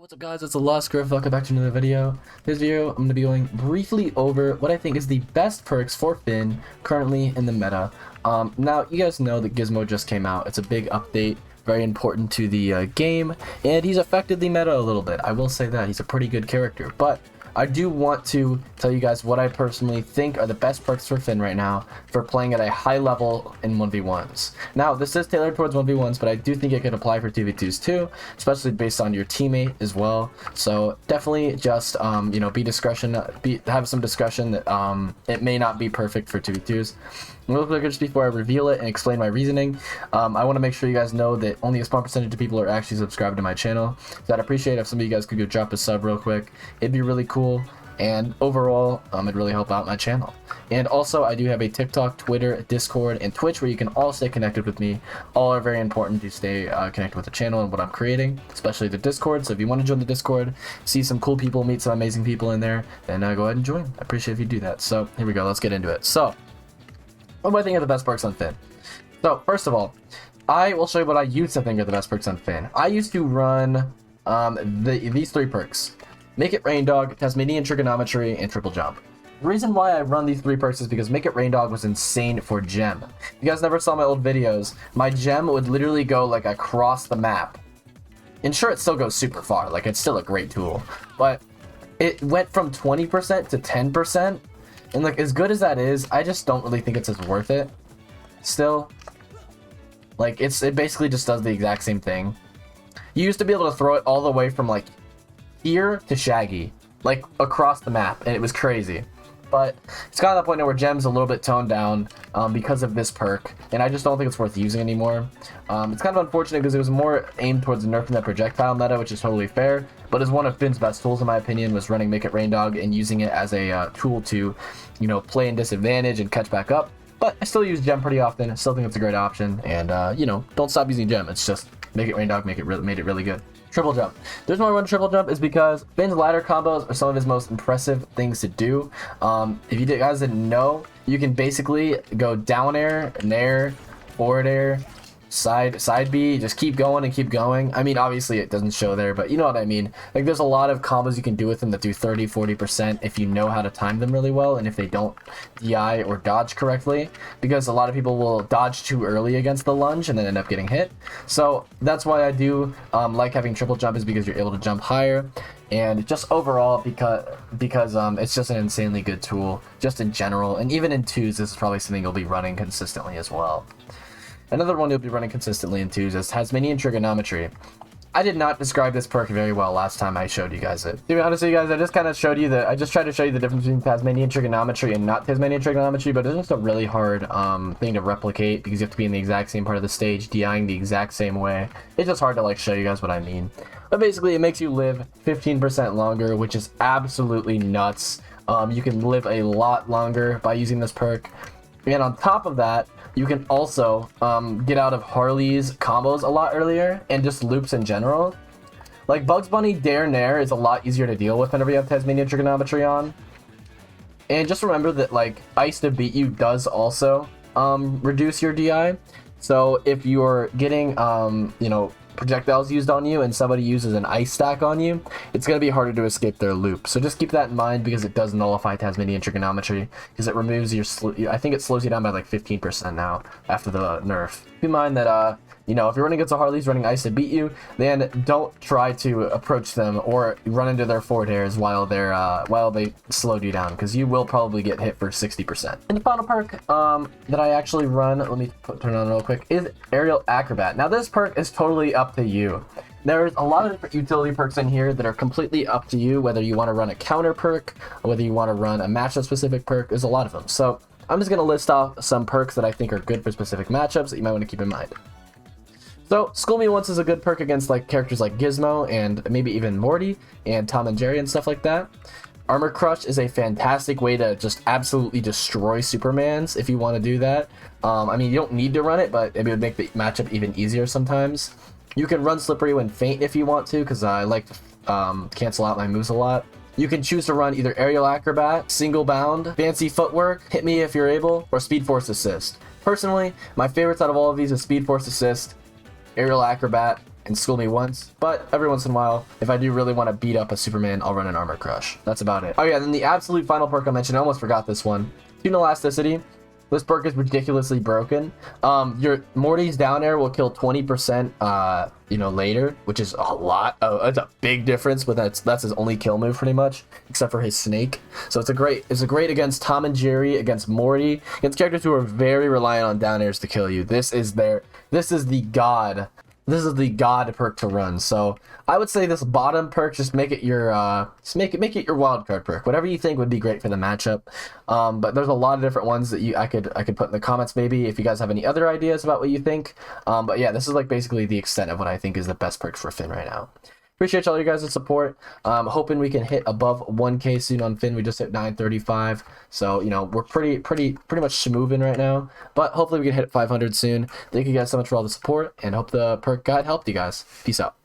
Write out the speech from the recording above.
What's up guys, it's the Lost Griff. Welcome back to another video. This video, I'm going to be going briefly over what I think is the best perks for Finn currently in the meta. Now, you guys know that Gizmo just came out. It's a big update, very important to the game, and he's affected the meta a little bit. I will say that, he's a pretty good character, but I do want to tell you guys what I personally think are the best perks for Finn right now for playing at a high level in 1v1s. Now, this is tailored towards 1v1s, but I do think it could apply for 2v2s too, especially based on your teammate as well. So definitely just, you know, have some discretion that it may not be perfect for 2v2s. Real quick, just before I reveal it and explain my reasoning, I want to make sure you guys know that only a small percentage of people are actually subscribed to my channel. So I'd appreciate if some of you guys could go drop a sub real quick. It'd be really cool, and overall, it'd really help out my channel. And also, I do have a TikTok, Twitter, Discord, and Twitch where you can all stay connected with me. All are very important to stay connected with the channel and what I'm creating, especially the Discord. So if you want to join the Discord, see some cool people, meet some amazing people in there, then go ahead and join. I appreciate if you do that. So here we go. Let's get into it. So, what do I think are the best perks on Finn? So, first of all, I will show you what I used to think are the best perks on Finn. I used to run these three perks: Make It Rain Dog, Tasmanian Trigonometry, and Triple Jump. The reason why I run these three perks is because Make It Rain Dog was insane for gem. If you guys never saw my old videos, my gem would literally go like across the map. And sure, it still goes super far, like it's still a great tool, but it went from 20% to 10%. And like, as good as that is, I just don't really think it's as worth it. Still, like, it basically just does the exact same thing. You used to be able to throw it all the way from like here to Shaggy, like across the map, and it was crazy. But it's gotten to the point now where gem's a little bit toned down because of this perk, and I just don't think it's worth using anymore. It's kind of unfortunate because it was more aimed towards nerfing that projectile meta, which is totally fair, but is one of Finn's best tools in my opinion, was running Make It Rain Dog and using it as a tool to, you know, play in disadvantage and catch back up. But I still use gem pretty often. I still think it's a great option, and you know, don't stop using gem. It's just Make It Rain Dog made it really good. Triple Jump. The reason why I run Triple Jump is because Finn's ladder combos are some of his most impressive things to do. If you guys didn't know, you can basically go down air, nair, forward air, side B, just keep going and keep going. I mean, obviously it doesn't show there, but you know what I mean. Like, there's a lot of combos you can do with them that do 30-40% if you know how to time them really well, and if they don't DI or dodge correctly, because a lot of people will dodge too early against the lunge and then end up getting hit. So that's why I do like having Triple Jump, is because you're able to jump higher, and just overall because it's just an insanely good tool just in general. And even in twos, this is probably something you'll be running consistently as well. Another one you'll be running consistently in twos is Tasmanian Trigonometry. I did not describe this perk very well last time I showed you guys it. To be honest with you guys, I just kind of showed you I just tried to show you the difference between Tasmanian Trigonometry and not Tasmanian Trigonometry, but it's just a really hard thing to replicate because you have to be in the exact same part of the stage, DIing the exact same way. It's just hard to like show you guys what I mean. But basically, it makes you live 15% longer, which is absolutely nuts. You can live a lot longer by using this perk. And on top of that, you can also get out of Harley's combos a lot earlier, and just loops in general. Like Bugs Bunny Dare Nair is a lot easier to deal with whenever you have Tasmanian Trigonometry on. And just remember that like Ice to Beat You does also reduce your DI. So if you're getting you know, projectiles used on you and somebody uses an ice stack on you, it's going to be harder to escape their loop. So just keep that in mind, because it does nullify Tasmanian Trigonometry, because it removes your I think it slows you down by like 15% now after the nerf. Keep in mind that you know, if you're running against a Harley's running Ice to Beat You, then don't try to approach them or run into their forward airs while they slowed you down, because you will probably get hit for 60%. And the final perk that I actually run, let me turn it on real quick, is Aerial Acrobat. Now this perk is totally up to you. There's a lot of different utility perks in here that are completely up to you, whether you want to run a counter perk or whether you want to run a matchup specific perk. There's a lot of them. So I'm just going to list off some perks that I think are good for specific matchups that you might want to keep in mind. So, School Me Once is a good perk against like characters like Gizmo and maybe even Morty and Tom and Jerry and stuff like that. Armor Crush is a fantastic way to just absolutely destroy Supermans if you want to do that. I mean, you don't need to run it, but it would make the matchup even easier sometimes. You can run Slippery when faint if you want to, because I like to cancel out my moves a lot. You can choose to run either Aerial Acrobat, Single Bound, Fancy Footwork, Hit Me If You're Able, or Speed Force Assist. Personally, my favorites out of all of these is Speed Force Assist, Aerial Acrobat, and school me once, but every once in a while, if I do really want to beat up a Superman, I'll run an Armor Crush. That's about it. Oh yeah, then the absolute final perk I mentioned, I almost forgot this one. Tune Elasticity. This perk is ridiculously broken. Your Morty's down air will kill 20%, later, which is a lot. Oh, it's a big difference, but that's his only kill move pretty much, except for his snake. So it's a great against Tom and Jerry, against Morty, against characters who are very reliant on down airs to kill you. This is the god. This is the god perk to run. So I would say this bottom perk, just make it your make it your wild card perk. Whatever you think would be great for the matchup. But there's a lot of different ones that I could put in the comments maybe if you guys have any other ideas about what you think. But yeah, this is like basically the extent of what I think is the best perks for Finn right now. Appreciate all you guys' support. Hoping we can hit above 1K soon on Finn. We just hit 935, so we're pretty much moving right now. But hopefully we can hit 500 soon. Thank you guys so much for all the support, and hope the perk guide helped you guys. Peace out.